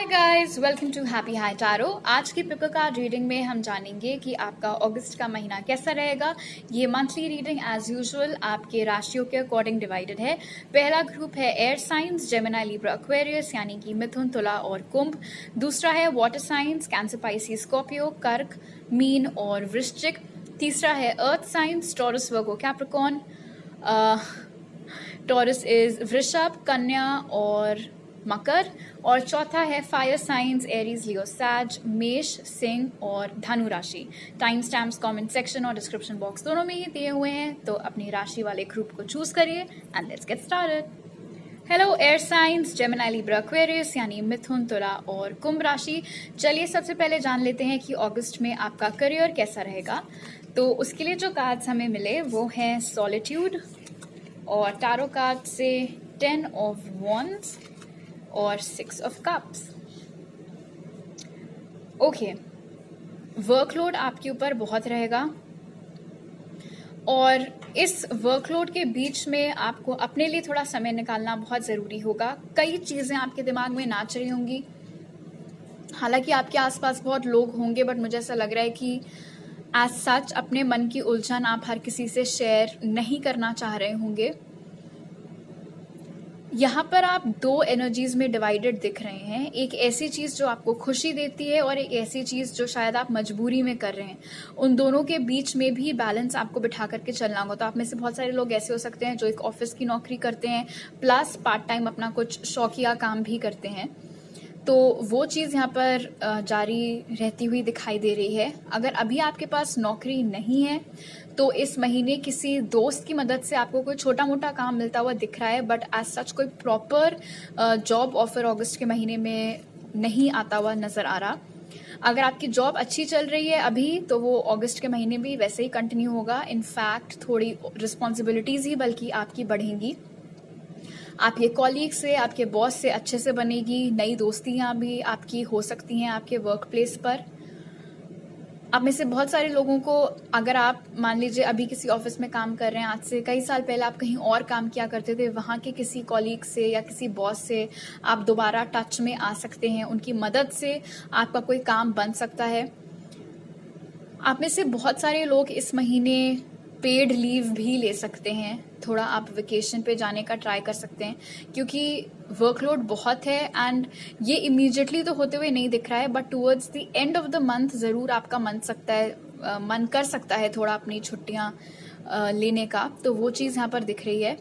Hi guys, welcome to happy high tarot. आज की pick card reading में हम जानेंगे कि आपका अगस्त का महीना कैसा रहेगा। ये मंथली रीडिंग एज यूजुअल आपके राशियों के अकॉर्डिंग डिवाइडेड है। पहला ग्रुप है air science, Gemini, Libra, Aquarius यानी कि मिथुन, तुला और कुंभ। दूसरा है water signs, cancer, Pisces, Scorpio, कर्क, मीन और वृश्चिक। तीसरा है अर्थ science, Taurus, Virgo, Capricorn. Taurus is वृषभ, कन्या और मकर। और चौथा है फायर साइंस, एरीज, लियो, सैज, मेष, सिंह और धनु राशि। टाइम स्टैम्प्स कमेंट सेक्शन और डिस्क्रिप्शन बॉक्स दोनों में ही दिए हुए हैं, तो अपनी राशि वाले ग्रुप को चूज करिए and let's get started. Hello air science, Gemini, Libra, Aquarius यानी मिथुन, तुला और कुंभ राशि। चलिए सबसे पहले जान लेते हैं कि अगस्त में आपका करियर कैसा रहेगा। तो उसके लिए जो कार्ड्स हमें मिले वो हैं सॉलिट्यूड और टैरो कार्ड से 10 ऑफ वॉन्ड्स और 6 ऑफ कप्स। ओके, वर्कलोड आपके ऊपर बहुत रहेगा और इस वर्कलोड के बीच में आपको अपने लिए थोड़ा समय निकालना बहुत ज़रूरी होगा। कई चीज़ें आपके दिमाग में नाच रही होंगी, हालांकि आपके आसपास बहुत लोग होंगे, बट मुझे ऐसा लग रहा है कि एज सच अपने मन की उलझन आप हर किसी से शेयर नहीं करना चाह रहे होंगे। यहाँ पर आप दो एनर्जीज में डिवाइडेड दिख रहे हैं, एक ऐसी चीज़ जो आपको खुशी देती है और एक ऐसी चीज़ जो शायद आप मजबूरी में कर रहे हैं। उन दोनों के बीच में भी बैलेंस आपको बिठा करके चलना होगा। तो आप में से बहुत सारे लोग ऐसे हो सकते हैं जो एक ऑफिस की नौकरी करते हैं प्लस पार्ट टाइम अपना कुछ शौकिया काम भी करते हैं, तो वो चीज़ यहाँ पर जारी रहती हुई दिखाई दे रही है। अगर अभी आपके पास नौकरी नहीं है तो इस महीने किसी दोस्त की मदद से आपको कोई छोटा मोटा काम मिलता हुआ दिख रहा है, बट एज सच कोई प्रॉपर जॉब ऑफर अगस्त के महीने में नहीं आता हुआ नज़र आ रहा। अगर आपकी जॉब अच्छी चल रही है अभी तो वो अगस्त के महीने भी वैसे ही कंटिन्यू होगा। इनफैक्ट थोड़ी रिस्पॉन्सिबिलिटीज़ ही बल्कि आपकी बढ़ेंगी। आपके कॉलीग से, आपके बॉस से अच्छे से बनेगी। नई दोस्तियां भी आपकी हो सकती हैं आपके वर्क प्लेस पर। आप में से बहुत सारे लोगों को, अगर आप मान लीजिए अभी किसी ऑफिस में काम कर रहे हैं, आज से कई साल पहले आप कहीं और काम किया करते थे, वहाँ के किसी कॉलीग से या किसी बॉस से आप दोबारा टच में आ सकते हैं। उनकी मदद से आपका कोई काम बन सकता है। आप में से बहुत सारे लोग इस महीने पेड लीव भी ले सकते हैं। थोड़ा आप वेकेशन पे जाने का ट्राई कर सकते हैं क्योंकि वर्कलोड बहुत है एंड ये इमीडिएटली तो होते हुए नहीं दिख रहा है, but towards the end of the month ज़रूर आपका मन कर सकता है थोड़ा अपनी छुट्टियां लेने का। तो वो चीज़ यहाँ पर दिख रही है।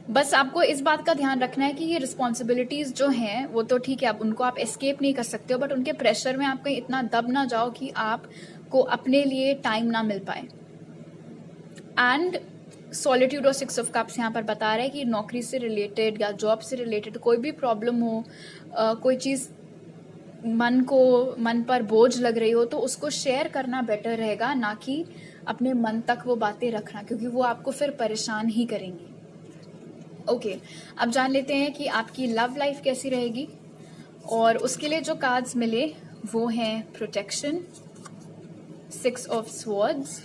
बस आपको इस बात का ध्यान रखना है कि ये रिस्पॉन्सिबिलिटीज़ जो हैं वो तो ठीक है, उनको आप एस्केप नहीं कर सकते हो, बट उनके प्रेशर में आप कहीं इतना दब ना जाओ कि आपको अपने लिए टाइम ना मिल पाए। एंड सॉलिट्यूड और 6 ऑफ कप्स यहाँ पर बता रहे हैं कि नौकरी से रिलेटेड या जॉब से रिलेटेड कोई भी प्रॉब्लम हो, कोई चीज़ मन पर बोझ लग रही हो, तो उसको शेयर करना बेटर रहेगा, ना कि अपने मन तक वो बातें रखना, क्योंकि वो आपको फिर परेशान ही करेंगी। ओके, अब जान लेते हैं कि आपकी लव लाइफ कैसी रहेगी। और उसके लिए जो कार्ड्स मिले वो हैं प्रोटेक्शन, 6 ऑफ स्वॉर्ड्स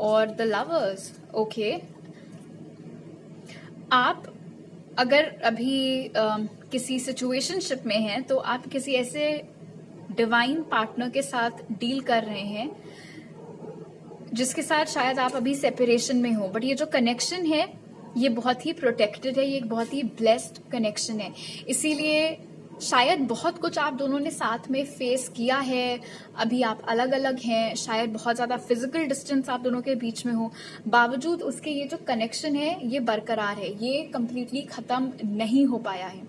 और द लवर्स। ओके, आप अगर अभी किसी सिचुएशनशिप में हैं तो आप किसी ऐसे डिवाइन पार्टनर के साथ डील कर रहे हैं जिसके साथ शायद आप अभी सेपरेशन में हो, बट ये जो कनेक्शन है ये बहुत ही प्रोटेक्टेड है, ये एक बहुत ही ब्लेस्ड कनेक्शन है। इसीलिए शायद बहुत कुछ आप दोनों ने साथ में फेस किया है, अभी आप अलग अलग हैं, शायद बहुत ज़्यादा फिजिकल डिस्टेंस आप दोनों के बीच में हो, बावजूद उसके ये जो कनेक्शन है ये बरकरार है, ये कंप्लीटली ख़त्म नहीं हो पाया है।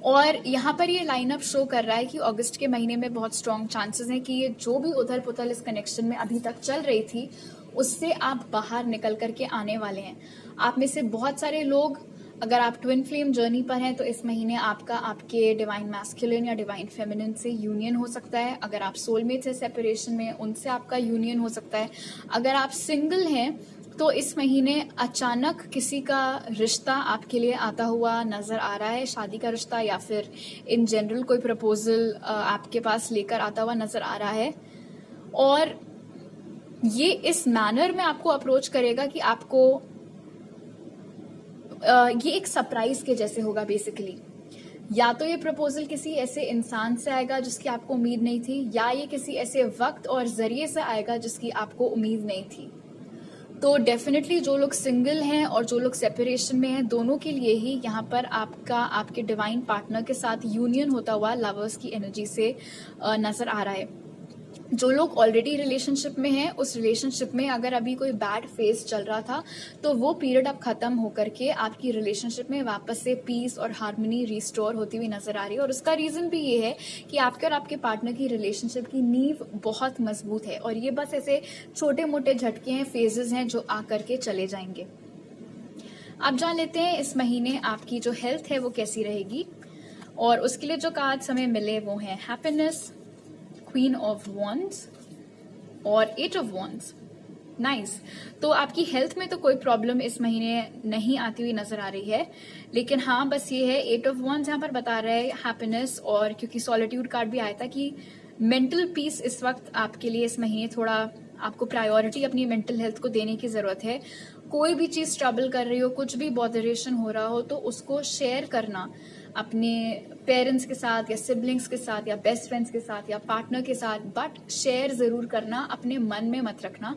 और यहाँ पर ये लाइनअप शो कर रहा है कि अगस्त के महीने में बहुत स्ट्रॉन्ग चांसेस हैं कि ये जो भी उथल पुथल इस कनेक्शन में अभी तक चल रही थी उससे आप बाहर निकल करके आने वाले हैं। आप में से बहुत सारे लोग, अगर आप ट्विन फ्लेम जर्नी पर हैं तो इस महीने आपका आपके डिवाइन मैस्कुलिन या डिवाइन फेमिनिन से यूनियन हो सकता है। अगर आप सोलमेट से सेपरेशन में, उनसे आपका यूनियन हो सकता है। अगर आप सिंगल हैं तो इस महीने अचानक किसी का रिश्ता आपके लिए आता हुआ नजर आ रहा है, शादी का रिश्ता या फिर इन जनरल कोई प्रपोजल आपके पास लेकर आता हुआ नजर आ रहा है। और ये इस मैनर में आपको अप्रोच करेगा कि आपको ये एक सरप्राइज के जैसे होगा बेसिकली। या तो ये प्रपोजल किसी ऐसे इंसान से आएगा जिसकी आपको उम्मीद नहीं थी, या ये किसी ऐसे वक्त और जरिए से आएगा जिसकी आपको उम्मीद नहीं थी। तो डेफिनेटली जो लोग सिंगल हैं और जो लोग सेपरेशन में हैं, दोनों के लिए ही यहाँ पर आपका आपके डिवाइन पार्टनर के साथ यूनियन होता हुआ लवर्स की एनर्जी से नजर आ रहा है। जो लोग ऑलरेडी रिलेशनशिप में हैं, उस रिलेशनशिप में अगर अभी कोई बैड फेज चल रहा था तो वो पीरियड अब खत्म होकर के आपकी रिलेशनशिप में वापस से पीस और हार्मनी रिस्टोर होती हुई नजर आ रही है। और उसका रीजन भी ये है कि आपके और आपके पार्टनर की रिलेशनशिप की नींव बहुत मजबूत है, और ये बस ऐसे छोटे मोटे झटके हैं, फेजेस हैं जो आकर के चले जाएंगे। अब जान लेते हैं इस महीने आपकी जो हेल्थ है वो कैसी रहेगी, और उसके लिए जो कार्ड्स हमें मिले वो हैं हैप्पीनेस, क्वीन ऑफ वॉन्ड्स और एट ऑफ वॉन्ड्स। नाइस। तो आपकी हेल्थ में तो कोई प्रॉब्लम इस महीने नहीं आती हुई नजर आ रही है, लेकिन हाँ बस ये है, एट ऑफ वॉन्ड्स यहाँ पर बता रहे हैं हैप्पीनेस, और क्योंकि सॉलिट्यूड कार्ड भी आया था कि मेंटल पीस इस वक्त आपके लिए इस महीने थोड़ा आपको प्रायोरिटी अपनी मेंटल हेल्थ को देने की जरूरत है। कोई भी चीज ट्रबल कर रही हो, कुछ भी बॉदरेशन हो रहा हो, तो उसको शेयर करना अपने पेरेंट्स के साथ या सिबलिंग्स के साथ या बेस्ट फ्रेंड्स के साथ या पार्टनर के साथ, बट शेयर जरूर करना, अपने मन में मत रखना।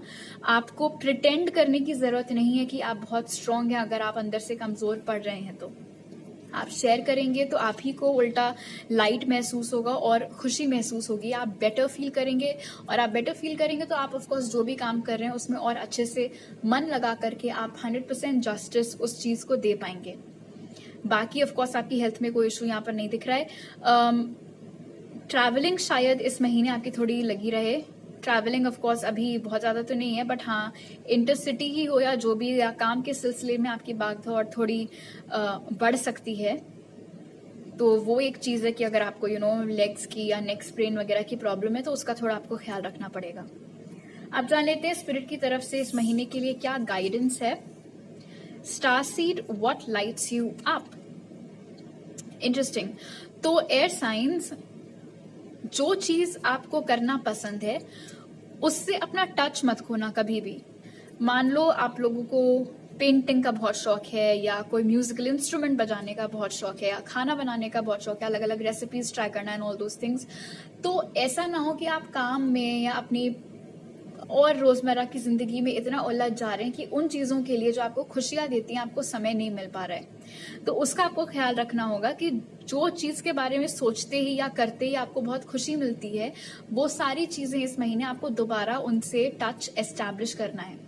आपको प्रिटेंड करने की जरूरत नहीं है कि आप बहुत स्ट्रांग हैं। अगर आप अंदर से कमजोर पड़ रहे हैं तो आप शेयर करेंगे तो आप ही को उल्टा लाइट महसूस होगा और खुशी महसूस होगी, आप बेटर फील करेंगे, और आप बेटर फील करेंगे तो आप ऑफकोर्स जो भी काम कर रहे हैं उसमें और अच्छे से मन लगा करके आप 100% जस्टिस उस चीज को दे पाएंगे। बाकी ऑफकोर्स आपकी हेल्थ में कोई इशू यहाँ पर नहीं दिख रहा है। ट्रैवलिंग शायद इस महीने आपकी थोड़ी लगी रहे। ट्रैवलिंग ऑफकोर्स अभी बहुत ज्यादा तो नहीं है, बट हाँ इंटरसिटी ही हो या जो भी, या काम के सिलसिले में आपकी भागदौड़ थोड़ी बढ़ सकती है। तो वो एक चीज है कि अगर आपको लेग्स की या नेक स्प्रेन वगैरह की प्रॉब्लम है तो उसका थोड़ा आपको ख्याल रखना पड़ेगा। अब जान लेते हैं स्पिरिट की तरफ से इस महीने के लिए क्या गाइडेंस है। Star seed, what lights you up. Interesting. तो एयर साइंस, जो चीज आपको करना पसंद है उससे अपना टच मत खोना कभी भी। मान लो आप लोगों को पेंटिंग का बहुत शौक है, या कोई म्यूजिकल इंस्ट्रूमेंट बजाने का बहुत शौक है, या खाना बनाने का बहुत शौक है, अलग अलग रेसिपीज ट्राई करना एंड ऑल दोस थिंग्स। तो ऐसा ना हो कि आप काम में या अपनी और रोजमर्रा की जिंदगी में इतना उलझ जा रहे हैं कि उन चीजों के लिए जो आपको खुशियां देती हैं आपको समय नहीं मिल पा रहा है। तो उसका आपको ख्याल रखना होगा कि जो चीज के बारे में सोचते ही या करते ही आपको बहुत खुशी मिलती है, वो सारी चीजें इस महीने आपको दोबारा उनसे टच एस्टैब्लिश करना है।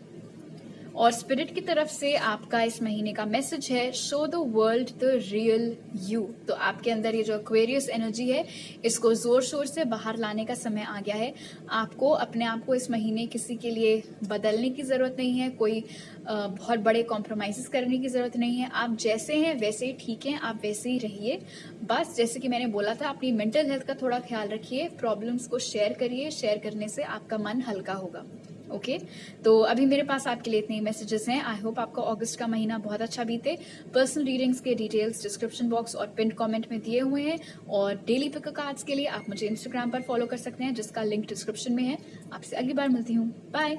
और स्पिरिट की तरफ से आपका इस महीने का मैसेज है, show the world the real you. तो आपके अंदर ये जो एक्वेरियस एनर्जी है इसको जोर शोर से बाहर लाने का समय आ गया है। आपको अपने आप को इस महीने किसी के लिए बदलने की जरूरत नहीं है, कोई बहुत बड़े कॉम्प्रोमाइजेस करने की जरूरत नहीं है। आप जैसे हैं वैसे ही ठीक हैं, आप वैसे ही रहिए। बस जैसे कि मैंने बोला था, अपनी मेंटल हेल्थ का थोड़ा ख्याल रखिए, प्रॉब्लम्स को शेयर करिए, शेयर करने से आपका मन हल्का होगा। ओके तो अभी मेरे पास आपके लिए इतने मैसेजेस हैं। आई होप आपका अगस्त का महीना बहुत अच्छा बीते। पर्सनल रीडिंग्स के डिटेल्स डिस्क्रिप्शन बॉक्स और पिन कमेंट में दिए हुए हैं, और डेली पिक कार्ड्स के लिए आप मुझे इंस्टाग्राम पर फॉलो कर सकते हैं जिसका लिंक डिस्क्रिप्शन में है। आपसे अगली बार मिलती हूँ, bye.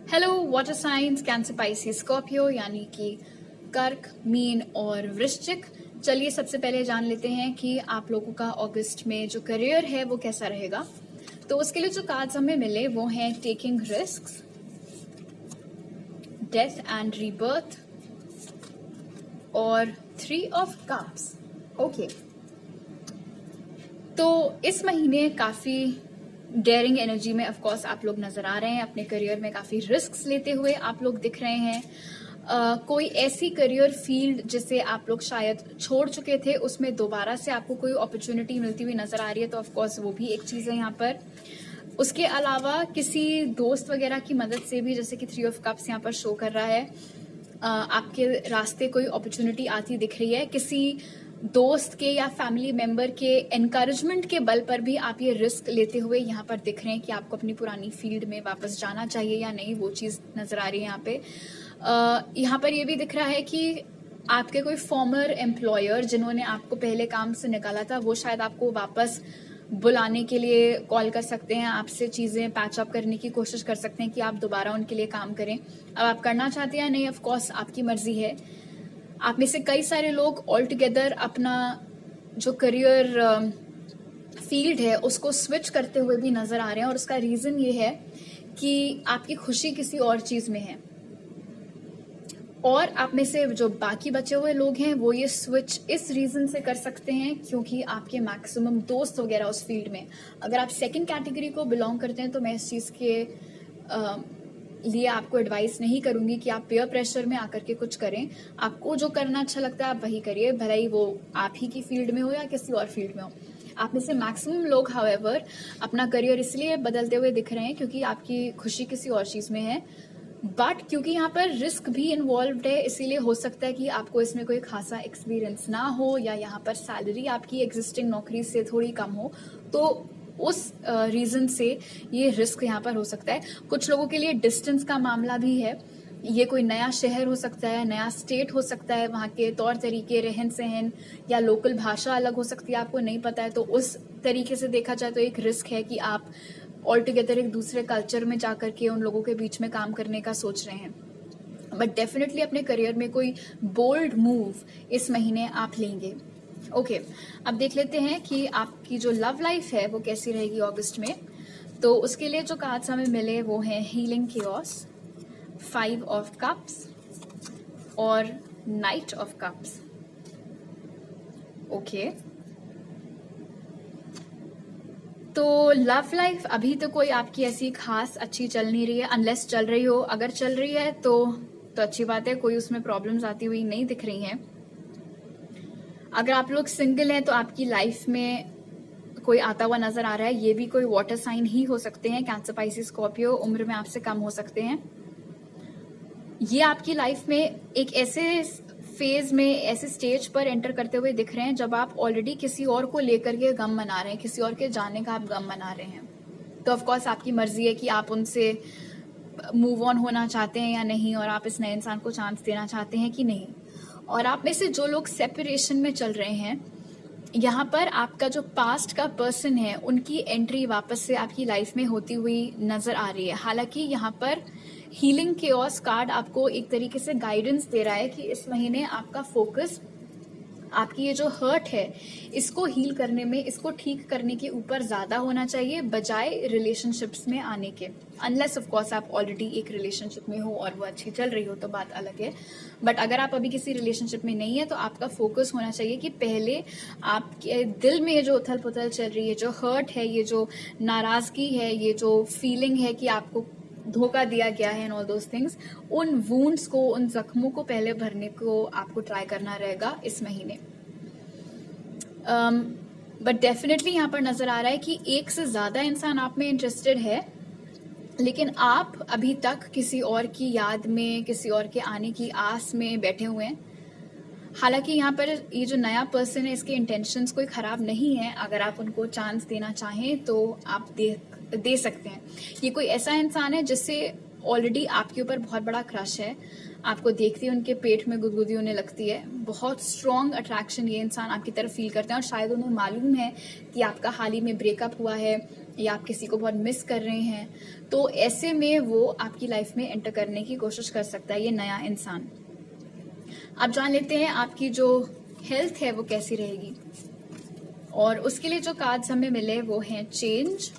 Hello water signs, Cancer, Pisces, Scorpio यानी कि कर्क, मीन और वृश्चिक। चलिए सबसे पहले जान लेते हैं कि आप लोगों का अगस्त में जो करियर है वो कैसा रहेगा। तो उसके लिए जो कार्ड्स हमें मिले वो हैं taking risks, death and rebirth और 3 ऑफ कप्स। ओके तो इस महीने काफी डेयरिंग एनर्जी में ऑफकोर्स आप लोग नजर आ रहे हैं। अपने करियर में काफी रिस्क्स लेते हुए आप लोग दिख रहे हैं। कोई ऐसी करियर फील्ड जिसे आप लोग शायद छोड़ चुके थे, उसमें दोबारा से आपको कोई अपॉर्चुनिटी मिलती हुई नजर आ रही है, तो ऑफकोर्स वो भी एक चीज है यहाँ पर। उसके अलावा किसी दोस्त वगैरह की मदद से भी, जैसे कि 3 ऑफ कप्स यहाँ पर शो कर रहा है, आपके रास्ते कोई अपॉर्चुनिटी आती दिख रही है। किसी दोस्त के या फैमिली मेंबर के एनकरेजमेंट के बल पर भी आप ये रिस्क लेते हुए यहाँ पर दिख रहे हैं कि आपको अपनी पुरानी फील्ड में वापस जाना चाहिए या नहीं, वो चीज नजर आ रही है यहाँ पे। यहाँ पर ये भी दिख रहा है कि आपके कोई फॉर्मर एम्प्लॉयर जिन्होंने आपको पहले काम से निकाला था, वो शायद आपको वापस बुलाने के लिए कॉल कर सकते हैं, आपसे चीजें पैच अप करने की कोशिश कर सकते हैं कि आप दोबारा उनके लिए काम करें। अब आप करना चाहते हैं या नहीं, ऑफ कोर्स आपकी मर्जी है। आप में से कई सारे लोग ऑल टुगेदर अपना जो करियर फील्ड है उसको स्विच करते हुए भी नजर आ रहे हैं, और उसका रीजन ये है कि आपकी खुशी किसी और चीज में है। और आप में से जो बाकी बचे हुए लोग हैं वो ये स्विच इस रीजन से कर सकते हैं क्योंकि आपके मैक्सिमम दोस्त वगैरह उस फील्ड में। अगर आप सेकंड कैटेगरी को बिलोंग करते हैं तो मैं इस चीज के लिए आपको एडवाइस नहीं करूंगी कि आप पेयर प्रेशर में आकर के कुछ करें। आपको जो करना अच्छा लगता है आप वही करिए, भले ही वो आप ही की फील्ड में हो या किसी और फील्ड में हो। आप में से मैक्सिमम लोग हाउएवर अपना करियर इसलिए बदलते हुए दिख रहे हैं क्योंकि आपकी खुशी किसी और चीज में है, बट क्योंकि यहाँ पर रिस्क भी इन्वॉल्व्ड है इसीलिए हो सकता है कि आपको इसमें कोई खासा एक्सपीरियंस ना हो या यहाँ पर सैलरी आपकी एग्जिस्टिंग नौकरी से थोड़ी कम हो, तो उस रीजन से ये रिस्क यहाँ पर हो सकता है। कुछ लोगों के लिए डिस्टेंस का मामला भी है, ये कोई नया शहर हो सकता है, नया स्टेट हो सकता है, वहाँ के तौर तरीके, रहन सहन या लोकल भाषा अलग हो सकती है, आपको नहीं पता है, तो उस तरीके से देखा जाए तो एक रिस्क है कि आप ऑल टुगेदर एक दूसरे कल्चर में जाकर के उन लोगों के बीच में काम करने का सोच रहे हैं। बट डेफिनेटली अपने करियर में कोई बोल्ड मूव इस महीने आप लेंगे। ओके, अब देख लेते हैं कि आपकी जो लव लाइफ है वो कैसी रहेगी अगस्त में। तो उसके लिए जो कार्ड्स हमें मिले वो हैं हीलिंग केओस, 5 ऑफ कप्स और नाइट ऑफ कप्स। ओके, तो लव लाइफ अभी तो कोई आपकी ऐसी खास अच्छी चल नहीं रही है, अनलेस चल रही हो। अगर चल रही है तो अच्छी बात है, कोई उसमें प्रॉब्लम्स आती हुई नहीं दिख रही हैं। अगर आप लोग सिंगल हैं तो आपकी लाइफ में कोई आता हुआ नजर आ रहा है, ये भी कोई वाटर साइन ही हो सकते हैं, कैंसर, पाइसिस, स्कॉर्पियो, उम्र में आपसे कम हो सकते हैं। ये आपकी लाइफ में एक ऐसे फेज में, ऐसे स्टेज पर एंटर करते हुए दिख रहे हैं जब आप ऑलरेडी किसी और को लेकर के गम मना रहे हैं, किसी और के जाने का आप गम मना रहे हैं। तो ऑफ कोर्स आपकी मर्जी है कि आप उनसे मूव ऑन होना चाहते हैं या नहीं, और आप इस नए इंसान को चांस देना चाहते हैं कि नहीं। और आप में से जो लोग सेपरेशन में चल रहे हैं, यहाँ पर आपका जो पास्ट का पर्सन है उनकी एंट्री वापस से आपकी लाइफ में होती हुई नजर आ रही है। हालांकि यहाँ पर हीलिंग केओस कार्ड आपको एक तरीके से गाइडेंस दे रहा है कि इस महीने आपका फोकस आपकी ये जो हर्ट है इसको हील करने में, इसको ठीक करने के ऊपर ज्यादा होना चाहिए बजाय रिलेशनशिप्स में आने के। अनलेस ऑफ कोर्स आप ऑलरेडी एक रिलेशनशिप में हो और वो अच्छी चल रही हो तो बात अलग है, बट अगर आप अभी किसी रिलेशनशिप में नहीं है तो आपका फोकस होना चाहिए कि पहले आपके दिल में ये जो उथल पुथल चल रही है, जो हर्ट है, ये जो नाराजगी है, ये जो फीलिंग है कि आपको धोखा दिया गया है एंड ऑल दोज थिंग्स, उन वुंड्स को, उन जख्मों को पहले भरने को आपको ट्राई करना रहेगा इस महीने। बट डेफिनेटली यहाँ पर नजर आ रहा है कि एक से ज्यादा इंसान आप में इंटरेस्टेड है, लेकिन आप अभी तक किसी और की याद में, किसी और के आने की आस में बैठे हुए हैं। हालांकि यहाँ पर ये जो नया पर्सन है इसके इंटेंशंस कोई खराब नहीं है, अगर आप उनको चांस देना चाहें तो आप दे सकते हैं। ये कोई ऐसा इंसान है जिससे ऑलरेडी आपके ऊपर बहुत बड़ा क्रश है, आपको देखते ही उनके पेट में गुदगुदी होने लगती है, बहुत स्ट्रॉन्ग अट्रैक्शन ये इंसान आपकी तरफ फील करते हैं, और शायद उन्हें मालूम है कि आपका हाल ही में ब्रेकअप हुआ है या आप किसी को बहुत मिस कर रहे हैं, तो ऐसे में वो आपकी लाइफ में एंटर करने की कोशिश कर सकता है ये नया इंसान। आप जान लेते हैं आपकी जो हेल्थ है वो कैसी रहेगी, और उसके लिए जो कार्ड्स हमें मिले वो हैं चेंज,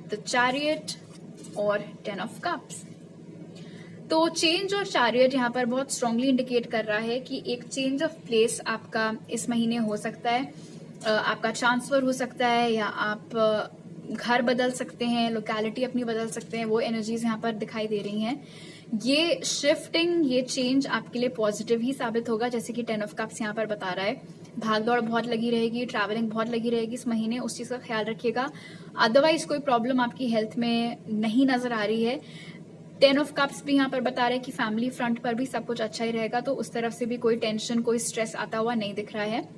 द चैरियट और 10 ऑफ कप्स। तो चेंज और चैरियट यहाँ पर बहुत स्ट्रांगली इंडिकेट कर रहा है कि एक चेंज ऑफ प्लेस आपका इस महीने हो सकता है, आपका ट्रांसफर हो सकता है, या आप घर बदल सकते हैं, लोकेलिटी अपनी बदल सकते हैं, वो एनर्जीज यहाँ पर दिखाई दे रही हैं। ये शिफ्टिंग, ये चेंज आपके लिए पॉजिटिव ही साबित होगा, जैसे कि 10 ऑफ कप्स यहाँ पर बता रहा है। भाग दौड़ बहुत लगी रहेगी, ट्रैवलिंग बहुत लगी रहेगी इस महीने, उस चीज का ख्याल रखिएगा। अदरवाइज कोई प्रॉब्लम आपकी हेल्थ में नहीं नजर आ रही है। 10 ऑफ कप्स भी यहाँ पर बता रहे हैं कि फैमिली फ्रंट पर भी सब कुछ अच्छा ही रहेगा, तो उस तरफ से भी कोई टेंशन, कोई स्ट्रेस आता हुआ नहीं दिख रहा है।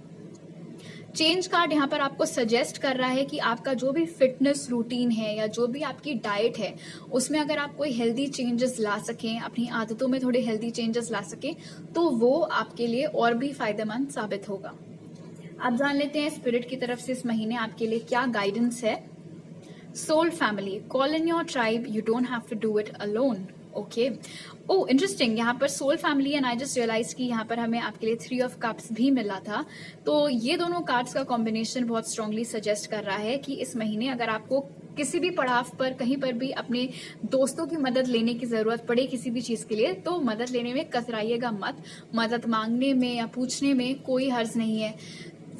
चेंज कार्ड यहाँ पर आपको सजेस्ट कर रहा है कि आपका जो भी फिटनेस रूटीन है या जो भी आपकी डाइट है उसमें अगर आप कोई हेल्दी चेंजेस ला सकें, अपनी आदतों में थोड़े हेल्दी चेंजेस ला सकें, तो वो आपके लिए और भी फायदेमंद साबित होगा। आप जान लेते हैं स्पिरिट की तरफ से इस महीने आपके लिए क्या गाइडेंस है। Soul family, call in your tribe, you don't have to do it alone. Okay, oh interesting. यहाँ पर soul family and I just realise कि यहाँ पर हमें आपके लिए 3 ऑफ कप्स भी मिला था। तो ये दोनों कार्ड्स का कॉम्बिनेशन बहुत स्ट्रांगली सजेस्ट कर रहा है कि इस महीने अगर आपको किसी भी पड़ाव पर कहीं पर भी अपने दोस्तों की मदद लेने की जरूरत पड़े किसी भी चीज के लिए, तो मदद लेने में कतराइएगा मत। मदद मांगने में या पूछने में कोई हर्ज नहीं है।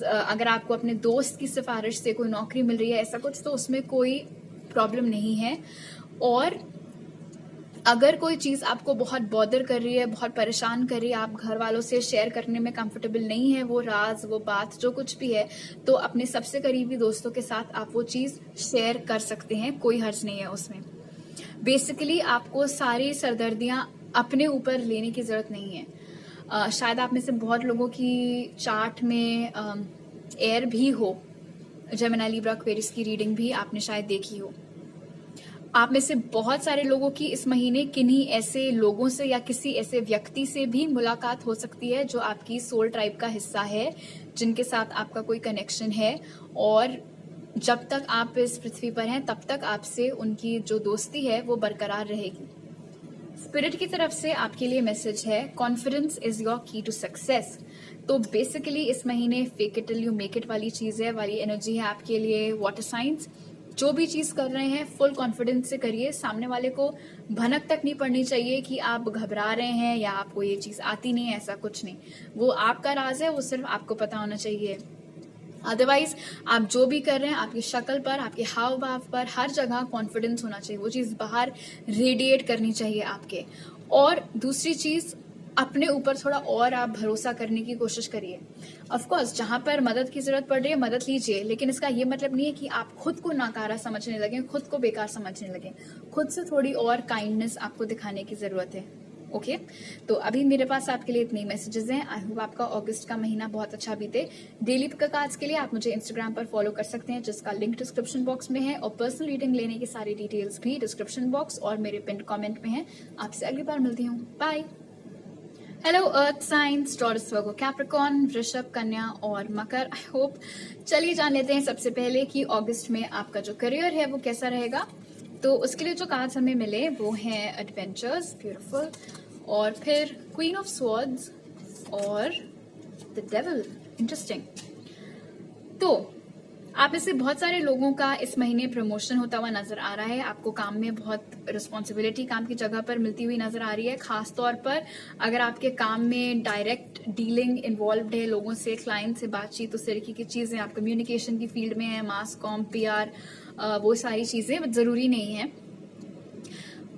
अगर आपको अपने दोस्त की सिफारिश से कोई नौकरी मिल रही है ऐसा कुछ, तो उसमें कोई प्रॉब्लम नहीं है। और अगर कोई चीज आपको बहुत बॉदर कर रही है, बहुत परेशान कर रही है, आप घर वालों से शेयर करने में कंफर्टेबल नहीं है, वो राज, वो बात, जो कुछ भी है, तो अपने सबसे करीबी दोस्तों के साथ आप वो चीज शेयर कर सकते हैं, कोई हर्ज नहीं है उसमें। बेसिकली आपको सारी सरदर्दियां अपने ऊपर लेने की जरूरत नहीं है। शायद आप में से बहुत लोगों की चार्ट में एयर भी हो, जेमिनी, लिब्रा, एक्वेरियस की रीडिंग भी आपने शायद देखी हो। आप में से बहुत सारे लोगों की इस महीने किन्हीं ऐसे लोगों से या किसी ऐसे व्यक्ति से भी मुलाकात हो सकती है जो आपकी सोल ट्राइब का हिस्सा है, जिनके साथ आपका कोई कनेक्शन है, और जब तक आप इस पृथ्वी पर हैं तब तक आपसे उनकी जो दोस्ती है वो बरकरार रहेगी। स्पिरिट की तरफ से आपके लिए मैसेज है, कॉन्फिडेंस इज योर की टू सक्सेस। तो बेसिकली इस महीने fake it till you make it वाली चीज है, वाली एनर्जी है आपके लिए। वाटर साइंस, जो भी चीज कर रहे हैं फुल कॉन्फिडेंस से करिए। सामने वाले को भनक तक नहीं पड़नी चाहिए कि आप घबरा रहे हैं या आपको ये चीज आती नहीं है, ऐसा कुछ नहीं। वो आपका राज है, वो सिर्फ आपको पता होना चाहिए। अदरवाइज आप जो भी कर रहे हैं, आपकी शक्ल पर, आपके हाव भाव पर, हर जगह कॉन्फिडेंस होना चाहिए। वो चीज बाहर रेडिएट करनी चाहिए आपके। और दूसरी चीज, अपने ऊपर थोड़ा और आप भरोसा करने की कोशिश करिए। ऑफ कोर्स जहां पर मदद की जरूरत पड़ रही है मदद लीजिए, लेकिन इसका ये मतलब नहीं है कि आप खुद को नाकारा समझने लगे, खुद को बेकार समझने लगे। खुद से थोड़ी और काइंडनेस आपको दिखाने की जरूरत है। ओके, तो अभी मेरे पास आपके लिए इतनी मैसेजेस हैं। आई होप आपका अगस्त का महीना बहुत अच्छा बीते। डेली पिक कार्ड्स के लिए आप मुझे इंस्टाग्राम पर फॉलो कर सकते हैं, जिसका लिंक डिस्क्रिप्शन बॉक्स में है, और पर्सनल रीडिंग लेने की सारी डिटेल्स भी डिस्क्रिप्शन बॉक्स और मेरे पिन कमेंट में है। आपसे अगली बार मिलती हूँ, bye. Hello earth science, Taurus, Virgo, Capricorn, वृषभ, कन्या और मकर। आई होप, चलिए जान लेते हैं सबसे पहले कि अगस्त में आपका जो करियर है वो कैसा रहेगा। तो उसके लिए जो कार्ड्स हमें मिले वो हैं एडवेंचर्स, ब्यूटीफुल, और फिर क्वीन ऑफ स्वॉर्ड्स और द डेविल, इंटरेस्टिंग। तो आप में से बहुत सारे लोगों का इस महीने प्रमोशन होता हुआ नजर आ रहा है। आपको काम में बहुत रिस्पॉन्सिबिलिटी काम की जगह पर मिलती हुई नजर आ रही है। खास तौर पर अगर आपके काम में डायरेक्ट डीलिंग इन्वॉल्व है, लोगों से, क्लाइंट से बातचीत, उस तरीके की चीजें, आप कम्युनिकेशन की फील्ड में है, मास कॉम, PR, वो सारी चीजें जरूरी नहीं है।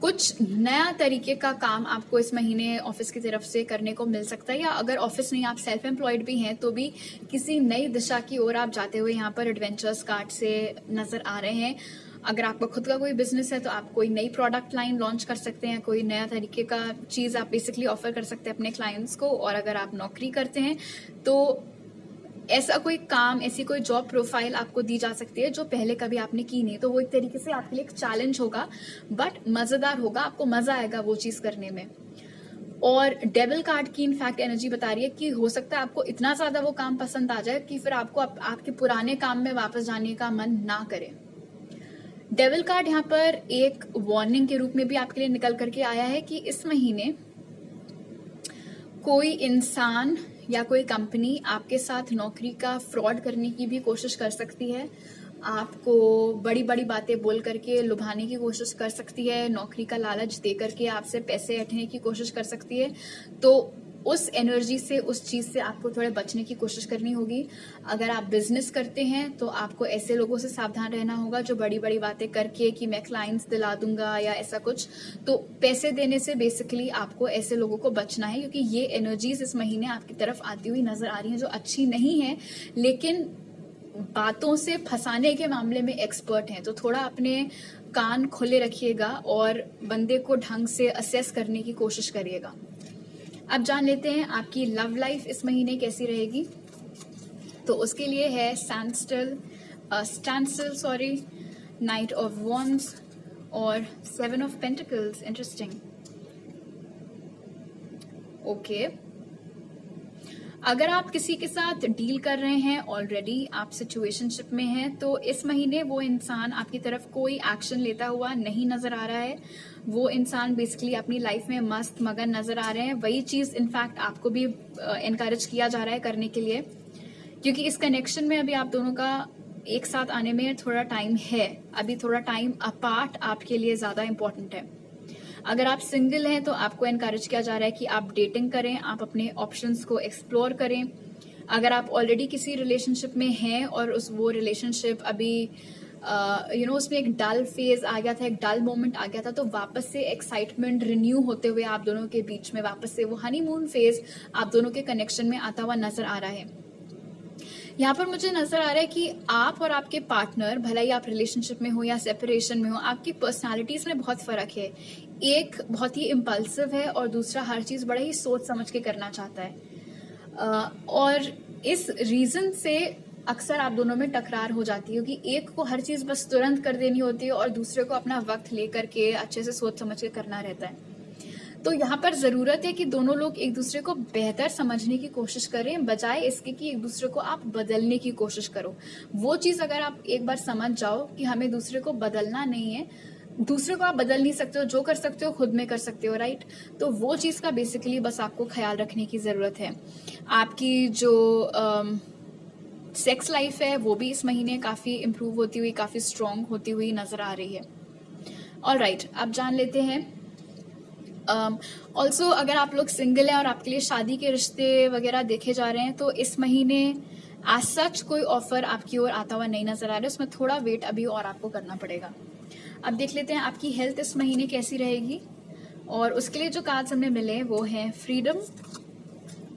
कुछ नया तरीके का काम आपको इस महीने ऑफिस की तरफ से करने को मिल सकता है, या अगर ऑफिस नहीं, आप सेल्फ एम्प्लॉयड भी हैं, तो भी किसी नई दिशा की ओर आप जाते हुए यहाँ पर एडवेंचर्स कार्ड से नजर आ रहे हैं। अगर आपका खुद का कोई बिजनेस है तो आप कोई नई प्रोडक्ट लाइन लॉन्च कर सकते हैं, कोई नया तरीके का चीज आप बेसिकली ऑफर कर सकते हैं अपने क्लाइंट्स को। और अगर आप नौकरी करते हैं तो ऐसा कोई काम, ऐसी कोई जॉब प्रोफाइल आपको दी जा सकती है जो पहले कभी आपने की नहीं, तो वो एक तरीके से आपके लिए एक चैलेंज होगा, बट मजेदार होगा, आपको मजा आएगा वो चीज करने में। और डेविल कार्ड की इनफैक्ट एनर्जी बता रही है कि हो सकता है आपको इतना ज्यादा वो काम पसंद आ जाए कि फिर आपको आपके पुराने काम में वापस जाने का मन ना करे। डेविल कार्ड यहाँ पर एक वार्निंग के रूप में भी आपके लिए निकल करके आया है कि इस महीने कोई इंसान या कोई कंपनी आपके साथ नौकरी का फ्रॉड करने की भी कोशिश कर सकती है। आपको बड़ी बड़ी बातें बोल करके लुभाने की कोशिश कर सकती है, नौकरी का लालच दे करके आपसे पैसे ऐंठने की कोशिश कर सकती है। तो उस एनर्जी से, उस चीज से आपको थोड़े बचने की कोशिश करनी होगी। अगर आप बिजनेस करते हैं तो आपको ऐसे लोगों से सावधान रहना होगा जो बड़ी बड़ी बातें करके कि मैं क्लाइंट्स दिला दूंगा या ऐसा कुछ, तो पैसे देने से बेसिकली आपको ऐसे लोगों को बचना है, क्योंकि ये एनर्जीज इस महीने आपकी तरफ आती हुई नजर आ रही हैं जो अच्छी नहीं है, लेकिन बातों से फंसाने के मामले में एक्सपर्ट हैं। तो थोड़ा अपने कान खुले रखिएगा और बंदे को ढंग से असेस करने की कोशिश करिएगा। अब जान लेते हैं आपकी लव लाइफ इस महीने कैसी रहेगी। तो उसके लिए है स्टैंडस्टिल, नाइट ऑफ वॉन्ड्स और 7 ऑफ पेंटिकल्स। इंटरेस्टिंग। ओके, अगर आप किसी के साथ डील कर रहे हैं, ऑलरेडी आप सिचुएशनशिप में हैं, तो इस महीने वो इंसान आपकी तरफ कोई एक्शन लेता हुआ नहीं नजर आ रहा है। वो इंसान बेसिकली अपनी लाइफ में मस्त मगन नजर आ रहे हैं। वही चीज इनफैक्ट आपको भी एनकरेज किया जा रहा है करने के लिए, क्योंकि इस कनेक्शन में अभी आप दोनों का एक साथ आने में थोड़ा टाइम है। अभी थोड़ा टाइम अपार्ट आपके लिए ज्यादा इंपॉर्टेंट है। अगर आप सिंगल हैं तो आपको एनकरेज किया जा रहा है कि आप डेटिंग करें, आप अपने ऑप्शंस को एक्सप्लोर करें। अगर आप ऑलरेडी किसी रिलेशनशिप में हैं और वो रिलेशनशिप अभी उसमें एक डल फेज आ गया था, एक डल मोमेंट आ गया था, तो वापस से एक्साइटमेंट रिन्यू होते हुए आप दोनों के बीच में वापस से वो हनीमून फेज आप दोनों के कनेक्शन में आता हुआ नजर आ रहा है। यहाँ पर मुझे नजर आ रहा है कि आप और आपके पार्टनर, भला ही आप रिलेशनशिप में हो या सेपरेशन में हो, आपकी पर्सनालिटीज में बहुत फर्क है। एक बहुत ही इम्पल्सिव है और दूसरा हर चीज बड़ा ही सोच समझ के करना चाहता है। और इस रीजन से अक्सर आप दोनों में टकरार हो जाती है, क्योंकि एक को हर चीज बस तुरंत कर देनी होती है और दूसरे को अपना वक्त लेकर के अच्छे से सोच समझ के करना रहता है। तो यहाँ पर जरूरत है कि दोनों लोग एक दूसरे को बेहतर समझने की कोशिश करें, बजाय इसके कि एक दूसरे को आप बदलने की कोशिश करो। वो चीज अगर आप एक बार समझ जाओ कि हमें दूसरे को बदलना नहीं है, दूसरे को आप बदल नहीं सकते हो, जो कर सकते हो खुद में कर सकते हो, राइट। तो वो चीज का बेसिकली बस आपको ख्याल रखने की जरूरत है। आपकी जो सेक्स लाइफ है वो भी इस महीने काफी इंप्रूव होती हुई, काफी स्ट्रांग होती हुई नजर आ रही है। ऑलराइट, अब जान लेते हैं ऑल्सो अगर आप लोग सिंगल हैं और आपके लिए शादी के रिश्ते वगैरह देखे जा रहे हैं, तो इस महीने एज सच कोई ऑफर आपकी ओर आता हुआ नहीं नजर आ रहा है। उसमें थोड़ा वेट अभी और आपको करना पड़ेगा। अब देख लेते हैं आपकी हेल्थ इस महीने कैसी रहेगी, और उसके लिए जो कार्ड्स हमें मिले वो हैं फ्रीडम,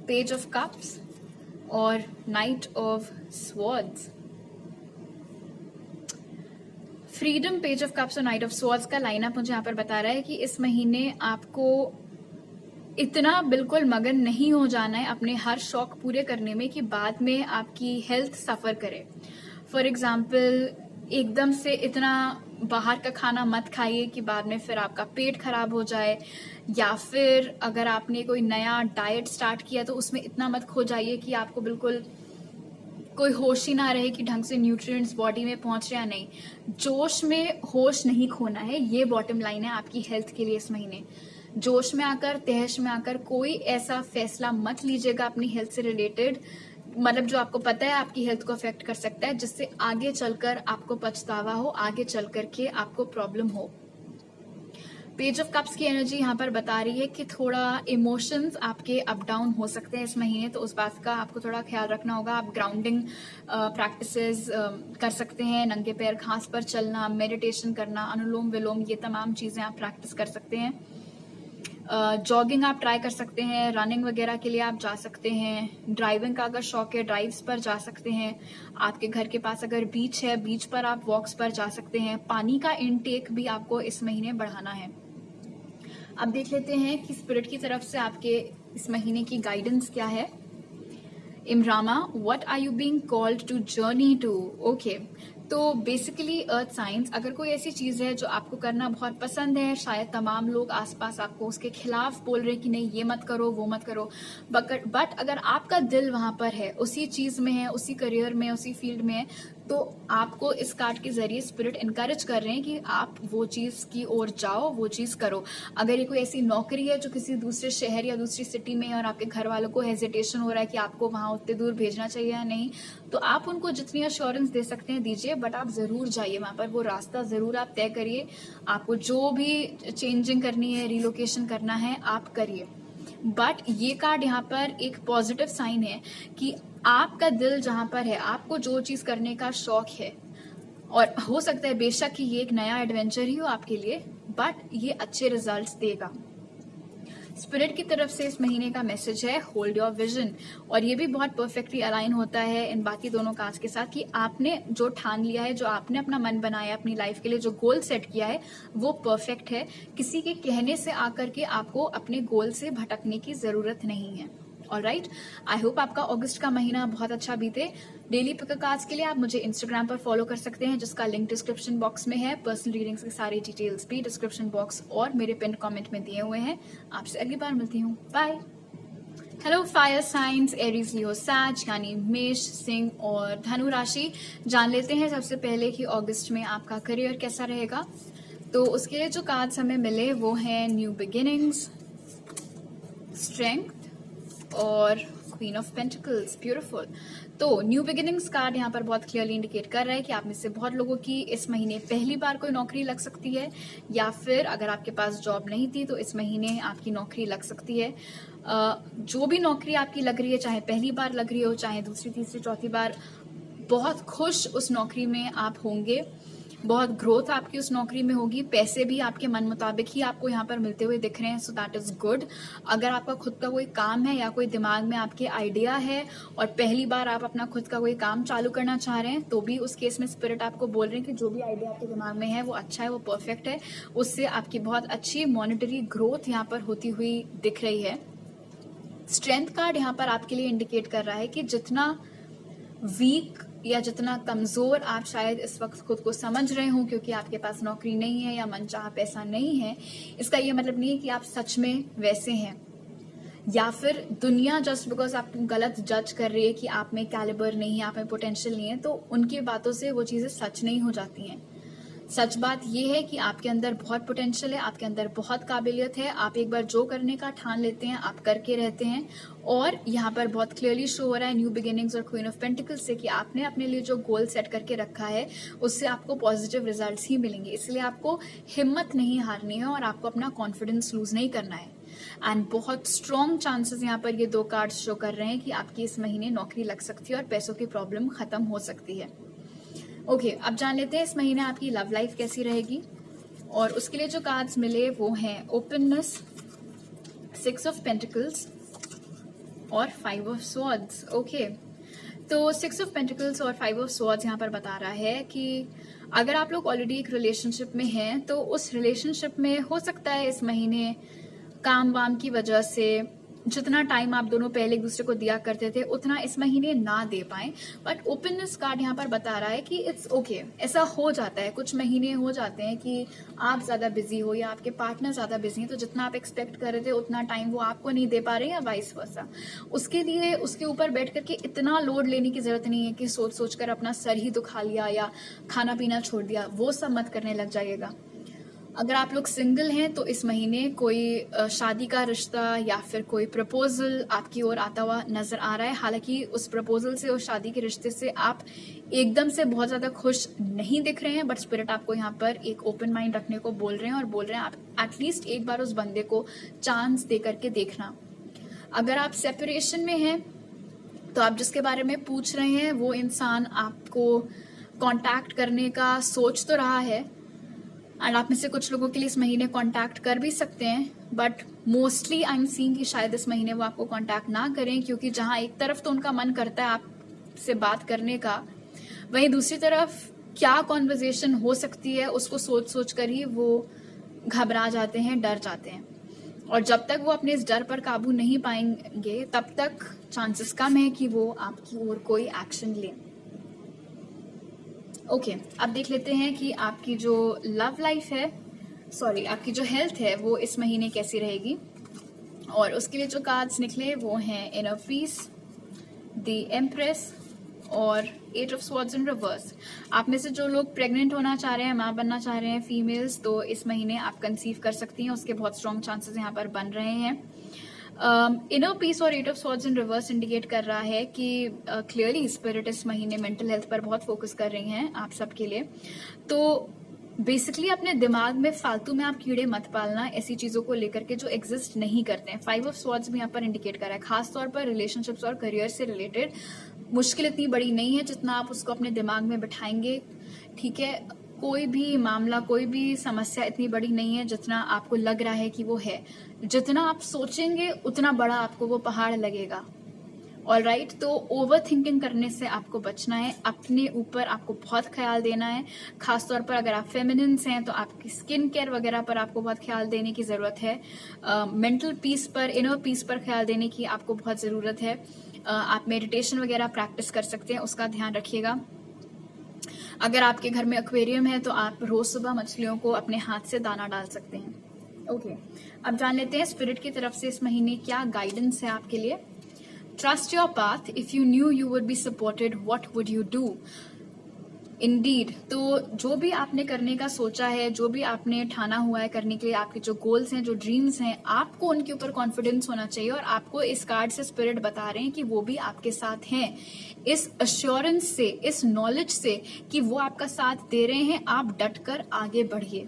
पेज ऑफ कप्स और night of swords. Freedom, page of cups और नाइट ऑफ स्वॉर्ड्स का लाइनअप मुझे यहाँ पर बता रहा है कि इस महीने आपको इतना बिल्कुल मगन नहीं हो जाना है अपने हर शौक पूरे करने में कि बाद में आपकी हेल्थ सफर करे। फॉर एग्जाम्पल, एकदम से इतना बाहर का खाना मत खाइए कि बाद में फिर आपका पेट खराब हो जाए, या फिर अगर आपने कोई नया डाइट स्टार्ट किया तो उसमें इतना मत खो जाइए कि आपको बिल्कुल कोई होश ही ना रहे कि ढंग से न्यूट्रिएंट्स बॉडी में पहुंच रहे या नहीं। जोश में होश नहीं खोना है, ये बॉटम लाइन है आपकी हेल्थ के लिए इस महीने। जोश में आकर, तहश में आकर कोई ऐसा फैसला मत लीजिएगा अपनी हेल्थ से रिलेटेड, मतलब जो आपको पता है आपकी हेल्थ को अफेक्ट कर सकता है, जिससे आगे चलकर आपको पछतावा हो, आगे चल करके आपको प्रॉब्लम हो। पेज ऑफ कप्स की एनर्जी यहाँ पर बता रही है कि थोड़ा इमोशंस आपके अप डाउन हो सकते हैं इस महीने, तो उस बात का आपको थोड़ा ख्याल रखना होगा। आप ग्राउंडिंग प्रैक्टिसेस कर सकते हैं, नंगे पैर घास पर चलना, मेडिटेशन करना, अनुलोम विलोम, ये तमाम चीजें आप प्रैक्टिस कर सकते हैं। जॉगिंग आप ट्राई कर सकते हैं, रनिंग वगैरह के लिए आप जा सकते हैं, ड्राइविंग का अगर शौक है ड्राइव्स पर जा सकते हैं, आपके घर के पास अगर बीच है बीच पर आप वॉक्स पर जा सकते हैं। पानी का इनटेक भी आपको इस महीने बढ़ाना है। अब देख लेते हैं कि स्पिरिट की तरफ से आपके इस महीने की गाइडेंस क्या है। इमरामा, what are you being called to journey to? Okay, तो बेसिकली अर्थ साइंस, अगर कोई ऐसी चीज है जो आपको करना बहुत पसंद है, शायद तमाम लोग आसपास आपको उसके खिलाफ बोल रहे हैं कि नहीं ये मत करो वो मत करो, बट अगर आपका दिल वहां पर है, उसी चीज में है, उसी करियर में, उसी फील्ड में है, तो आपको इस कार्ड के जरिए स्पिरिट इनकरेज कर रहे हैं कि आप वो चीज की ओर जाओ, वो चीज करो। अगर ये कोई ऐसी नौकरी है जो किसी दूसरे शहर या दूसरी सिटी में है और आपके घर वालों को हेजिटेशन हो रहा है कि आपको वहां उतने दूर भेजना चाहिए या नहीं, तो आप उनको जितनी अश्योरेंस दे सकते हैं दीजिए, बट आप जरूर जाइए वहां पर, वो रास्ता जरूर आप तय करिए। आपको जो भी चेंजिंग करनी है, रिलोकेशन करना है, आप करिए। बट ये कार्ड यहाँ पर एक पॉजिटिव साइन है कि आपका दिल जहां पर है, आपको जो चीज करने का शौक है, और हो सकता है बेशक कि ये एक नया एडवेंचर ही हो आपके लिए, बट ये अच्छे रिजल्ट्स देगा। स्पिरिट की तरफ से इस महीने का मैसेज है होल्ड योर विजन, और ये भी बहुत परफेक्टली अलाइन होता है इन बाकी दोनों कार्ड्स के साथ कि आपने जो ठान लिया है, जो आपने अपना मन बनाया अपनी लाइफ के लिए, जो गोल सेट किया है वो परफेक्ट है। किसी के कहने से आकर के आपको अपने गोल से भटकने की जरूरत नहीं है। ऑलराइट, आई होप आपका अगस्त का महीना बहुत अच्छा बीते। डेली पिक कार्ड्स के लिए आप मुझे इंस्टाग्राम पर फॉलो कर सकते हैं, जिसका लिंक डिस्क्रिप्शन बॉक्स में है। पर्सनल रीडिंग्स की सारी डिटेल्स भी डिस्क्रिप्शन बॉक्स और मेरे पिन कमेंट में दिए हुए हैं। आपसे अगली बार मिलती हूँ, bye. Hello fire science, Aries, Leo, सैज यानी मेष, सिंह और धनु राशि। जान लेते हैं सबसे पहले कि अगस्त में आपका करियर कैसा रहेगा। तो उसके लिए जो कार्ड्स हमें मिले वो हैं न्यू बिगिनिंग्स, स्ट्रेंथ और क्वीन ऑफ पेंटिकल्स। ब्यूटीफुल। तो न्यू बिगिनिंग्स कार्ड यहाँ पर बहुत क्लियरली इंडिकेट कर रहा है कि आप में से बहुत लोगों की इस महीने पहली बार कोई नौकरी लग सकती है, या फिर अगर आपके पास जॉब नहीं थी तो इस महीने आपकी नौकरी लग सकती है। जो भी नौकरी आपकी लग रही है, चाहे पहली बार लग रही हो चाहे दूसरी तीसरी चौथी बार, बहुत खुश उस नौकरी में आप होंगे, बहुत ग्रोथ आपकी उस नौकरी में होगी, पैसे भी आपके मन मुताबिक ही आपको यहाँ पर मिलते हुए दिख रहे हैं, सो दैट इज गुड। अगर आपका खुद का कोई काम है या कोई दिमाग में आपके आइडिया है और पहली बार आप अपना खुद का कोई काम चालू करना चाह रहे हैं, तो भी उस केस में स्पिरिट आपको बोल रहे हैं कि जो भी आइडिया आपके दिमाग में है वो अच्छा है, वो परफेक्ट है, उससे आपकी बहुत अच्छी मॉनेटरी ग्रोथ यहाँ पर होती हुई दिख रही है। स्ट्रेंथ कार्ड यहाँ पर आपके लिए इंडिकेट कर रहा है कि जितना वीक या जितना कमजोर आप शायद इस वक्त खुद को समझ रहे हो क्योंकि आपके पास नौकरी नहीं है या मनचाहा पैसा नहीं है, इसका ये मतलब नहीं है कि आप सच में वैसे हैं, या फिर दुनिया जस्ट बिकॉज आपको गलत जज कर रही है कि आप में कैलिबर नहीं है, आप में पोटेंशियल नहीं है, तो उनकी बातों से वो चीजें सच नहीं हो जाती हैं। सच बात यह है कि आपके अंदर बहुत पोटेंशियल है, आपके अंदर बहुत काबिलियत है, आप एक बार जो करने का ठान लेते हैं आप करके रहते हैं। और यहाँ पर बहुत क्लियरली शो हो रहा है न्यू बिगिनिंग्स और क्वीन ऑफ पेंटिकल्स से कि आपने अपने लिए जो गोल सेट करके रखा है उससे आपको पॉजिटिव रिजल्ट्स ही मिलेंगे, इसलिए आपको हिम्मत नहीं हारनी है और आपको अपना कॉन्फिडेंस लूज नहीं करना है। एंड बहुत स्ट्रॉन्ग चांसेस यहाँ पर ये दो कार्ड्स शो कर रहे हैं कि आपकी इस महीने नौकरी लग सकती है और पैसों की प्रॉब्लम खत्म हो सकती है। ओके, अब जान लेते हैं इस महीने आपकी लव लाइफ कैसी रहेगी। और उसके लिए जो कार्ड्स मिले वो हैं ओपननेस, 6 ऑफ पेंटिकल्स और 5 ऑफ स्वॉर्ड्स। ओके, तो 6 ऑफ पेंटिकल्स और 5 ऑफ स्वॉर्ड्स यहाँ पर बता रहा है कि अगर आप लोग ऑलरेडी एक रिलेशनशिप में हैं तो उस रिलेशनशिप में हो सकता है इस महीने काम वाम की वजह से जितना टाइम आप दोनों पहले एक दूसरे को दिया करते थे उतना इस महीने ना दे पाए। बट ओपननेस कार्ड यहाँ पर बता रहा है कि इट्स ओके, ऐसा हो जाता है, कुछ महीने हो जाते हैं कि आप ज्यादा बिजी हो या आपके पार्टनर ज्यादा बिजी हैं, तो जितना आप एक्सपेक्ट कर रहे थे उतना टाइम वो आपको नहीं दे पा रहे या वाइस वर्सा। उसके लिए उसके ऊपर बैठ करके इतना लोड लेने की जरूरत नहीं है कि सोच सोच कर अपना सर ही दुखा लिया या खाना पीना छोड़ दिया, वो सब मत करने लग जाइएगा। अगर आप लोग सिंगल हैं तो इस महीने कोई शादी का रिश्ता या फिर कोई प्रपोजल आपकी ओर आता हुआ नजर आ रहा है। हालांकि उस प्रपोजल से और शादी के रिश्ते से आप एकदम से बहुत ज्यादा खुश नहीं दिख रहे हैं, बट स्पिरिट आपको यहाँ पर एक ओपन माइंड रखने को बोल रहे हैं और बोल रहे हैं आप एटलीस्ट एक बार उस बंदे को चांस दे करके देखना। अगर आप सेपरेशन में हैं तो आप जिसके बारे में पूछ रहे हैं वो इंसान आपको कांटेक्ट करने का सोच तो रहा है, एंड आप में से कुछ लोगों के लिए इस महीने कांटेक्ट कर भी सकते हैं, but mostly I am seeing कि शायद इस महीने वो आपको कांटेक्ट ना करें, क्योंकि जहां एक तरफ तो उनका मन करता है आपसे बात करने का, वहीं दूसरी तरफ क्या कॉन्वर्जेशन हो सकती है उसको सोच सोच कर ही वो घबरा जाते हैं, डर जाते हैं। और जब तक वो अपने इस डर पर काबू नहीं पाएंगे तब तक चांसेस कम है कि वो आपकी ओर कोई एक्शन लें। ओके, अब देख लेते हैं कि आपकी जो लव लाइफ है, सॉरी आपकी जो हेल्थ है वो इस महीने कैसी रहेगी। और उसके लिए जो कार्ड्स निकले वो हैं इनर पीस, द एम्प्रेस और 8 ऑफ स्वॉर्ड्स इन रिवर्स। आप में से जो लोग प्रेग्नेंट होना चाह रहे हैं, माँ बनना चाह रहे हैं फीमेल्स, तो इस महीने आप कंसीव कर सकती हैं, उसके बहुत स्ट्रॉन्ग चांसेस यहाँ पर बन रहे हैं। इनर पीस और 8 of swords in reverse indicate कर रहा है कि क्लियरली स्पिरिट इस महीने मेंटल हेल्थ पर बहुत फोकस कर रही हैं आप सबके लिए। तो बेसिकली अपने दिमाग में फालतू में आप कीड़े मत पालना ऐसी चीजों को लेकर के जो एग्जिस्ट नहीं करते हैं। 5 ऑफ स्वॉर्ड्स भी यहाँ पर इंडिकेट कर रहा है, खासतौर पर रिलेशनशिप्स और करियर से रिलेटेड मुश्किल इतनी बड़ी नहीं है जितना आप उसको अपने दिमाग में बिठाएंगे, ठीक है। कोई भी मामला, कोई भी समस्या इतनी बड़ी नहीं है जितना आपको लग रहा है कि वो है। जितना आप सोचेंगे उतना बड़ा आपको वो पहाड़ लगेगा। ऑलराइट, तो ओवर थिंकिंग करने से आपको बचना है, अपने ऊपर आपको बहुत ख्याल देना है। खासतौर पर अगर आप फेमिनिन्स हैं तो आपकी स्किन केयर वगैरह पर आपको बहुत ख्याल देने की जरूरत है। मेंटल पीस पर, इनर पीस पर ख्याल देने की आपको बहुत जरूरत है। आप मेडिटेशन वगैरह प्रैक्टिस कर सकते हैं, उसका ध्यान रखिएगा। अगर आपके घर में एक्वेरियम है तो आप रोज सुबह मछलियों को अपने हाथ से दाना डाल सकते हैं। ओके, अब जान लेते हैं स्पिरिट की तरफ से इस महीने क्या गाइडेंस है आपके लिए। Trust your path, if you new you would be supported what would you do. Indeed, तो जो भी आपने करने का सोचा है, जो भी आपने ठाना हुआ है करने के लिए, आपके जो गोल्स हैं, जो ड्रीम्स हैं, आपको उनके ऊपर कॉन्फिडेंस होना चाहिए। और आपको इस कार्ड से स्पिरिट बता रहे हैं कि वो भी आपके साथ हैं, इस अश्योरेंस से, इस नॉलेज से कि वो आपका साथ दे रहे हैं। आप डट कर आगे बढ़िए।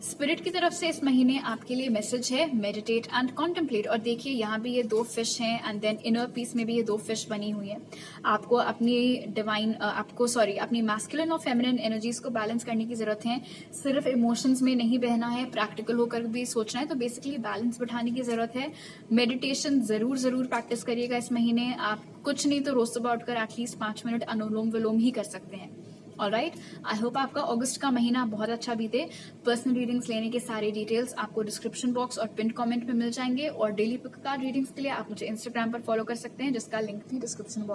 स्पिरिट की तरफ से इस महीने आपके लिए मैसेज है मेडिटेट एंड कॉन्टेम्पलेट। और देखिए यहाँ भी ये 2 फिश हैं एंड देन इनर पीस में भी ये 2 फिश बनी हुई है। आपको अपनी अपनी मैस्कुलिन और फेमिनिन एनर्जीज को बैलेंस करने की जरूरत है। सिर्फ इमोशंस में नहीं बहना है, प्रैक्टिकल होकर भी सोचना है। तो बेसिकली बैलेंस बिठाने की जरूरत है। मेडिटेशन जरूर प्रैक्टिस करिएगा इस महीने। आप कुछ नहीं तो रोज सुबह उठकर एटलीस्ट 5 मिनट अनुलोम विलोम ही कर सकते हैं। ऑलराइट, आई होप आपका अगस्त का महीना बहुत अच्छा बीते। पर्सनल रीडिंग्स लेने के सारे डिटेल्स आपको डिस्क्रिप्शन बॉक्स और पिन कमेंट में मिल जाएंगे। और डेली पिक कार्ड रीडिंग्स के लिए आप मुझे इंस्टाग्राम पर फॉलो कर सकते हैं, जिसका लिंक भी डिस्क्रिप्शन बॉक्स